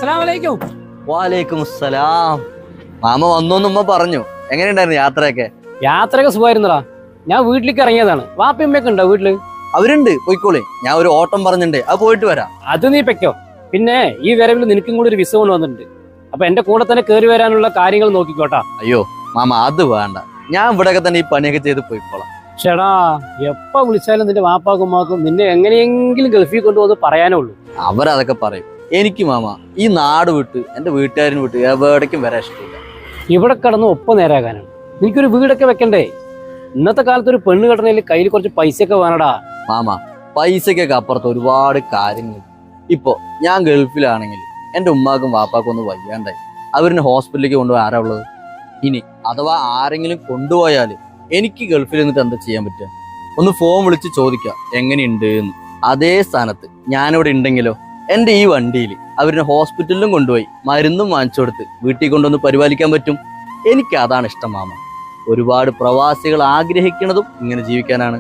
അസ്സലാമലൈക്കും. വാലേക്കും അസ്സലാം. മാമ വന്നോന്നുമ്മ പറഞ്ഞു. എങ്ങനെയുണ്ടായിരുന്നു യാത്രയൊക്കെ? യാത്രയൊക്കെ സുഖമായിരുന്നടാ. ഞാൻ വീട്ടിലേക്ക് ഇറങ്ങിയതാണ്. വാപ്പയമ്മയൊക്കെ ഉണ്ടോ വീട്ടില്? അവരുണ്ട്, പോയിക്കോളെ. ഞാൻ ഒരു ഓട്ടം പറഞ്ഞിട്ടുണ്ട്, അത് പോയിട്ട് വരാം. അത് നീ പെക്കോ. പിന്നെ ഈ വരവിൽ നിനക്കും കൂടി ഒരു വിസ കൊണ്ട് വന്നിട്ടുണ്ട്. അപ്പൊ എന്റെ കൂടെ തന്നെ കയറി വരാനുള്ള കാര്യങ്ങൾ നോക്കിക്കോട്ടാ. അയ്യോ മാമ, അത് വേണ്ട. ഞാൻ ഇവിടെയൊക്കെ തന്നെ ഈ പണിയൊക്കെ ചെയ്ത് പോയിക്കോളാം. ചേടാ, എപ്പ വിളിച്ചാലും നിന്റെ വാപ്പാക്കും ഉമ്മാക്കും നിന്നെ എങ്ങനെയെങ്കിലും ഗൾഫിൽ കൊണ്ടുപോകുന്നത് പറയാനേ ഉള്ളൂ. അവരതൊക്കെ പറയും. എനിക്ക് മാമ ഈ നാട് വിട്ട് എന്റെ വീട്ടുകാരന് വിട്ട് എവിടേക്കും വരാൻ ഇഷ്ടമില്ല. ഇവിടെ കിടന്ന് ഒപ്പം നേരാകാനാണ്. എനിക്കൊരു വീടൊക്കെ വെക്കണ്ടേ? ഇന്നത്തെ കാലത്ത് ഒരു പെണ്ണ് കെട്ടണേൽ കയ്യിൽ കുറച്ച് പൈസയൊക്കെ വേണടാ. മാമ, പൈസക്കൊക്കെ അപ്പുറത്ത് ഒരുപാട് കാര്യങ്ങൾ. ഇപ്പൊ ഞാൻ ഗൾഫിലാണെങ്കിൽ എന്റെ ഉമ്മാക്കും വാപ്പാക്കും ഒന്ന് വയ്യാണ്ടായി. അവരിനെ ഹോസ്പിറ്റലിലേക്ക് കൊണ്ടുപോയി ആരാ ഉള്ളത്? ഇനി അഥവാ ആരെങ്കിലും കൊണ്ടുപോയാൽ എനിക്ക് ഗൾഫിൽ നിന്നിട്ട് എന്താ ചെയ്യാൻ പറ്റുക? ഒന്ന് ഫോൺ വിളിച്ച് ചോദിക്കുക എങ്ങനെയുണ്ട് എന്ന്. അതേ സ്ഥാനത്ത് ഞാനിവിടെ ഉണ്ടെങ്കിലോ, എൻ്റെ ഈ വണ്ടിയിൽ അവരിനെ ഹോസ്പിറ്റലിലും കൊണ്ടുപോയി മരുന്നും വാങ്ങിച്ചു കൊടുത്ത് വീട്ടിൽ കൊണ്ടുവന്ന് പരിപാലിക്കാൻ പറ്റും. എനിക്ക് അതാണ് ഇഷ്ടം മാമ. ഒരുപാട് പ്രവാസികൾ ആഗ്രഹിക്കുന്നതും ഇങ്ങനെ ജീവിക്കാനാണ്.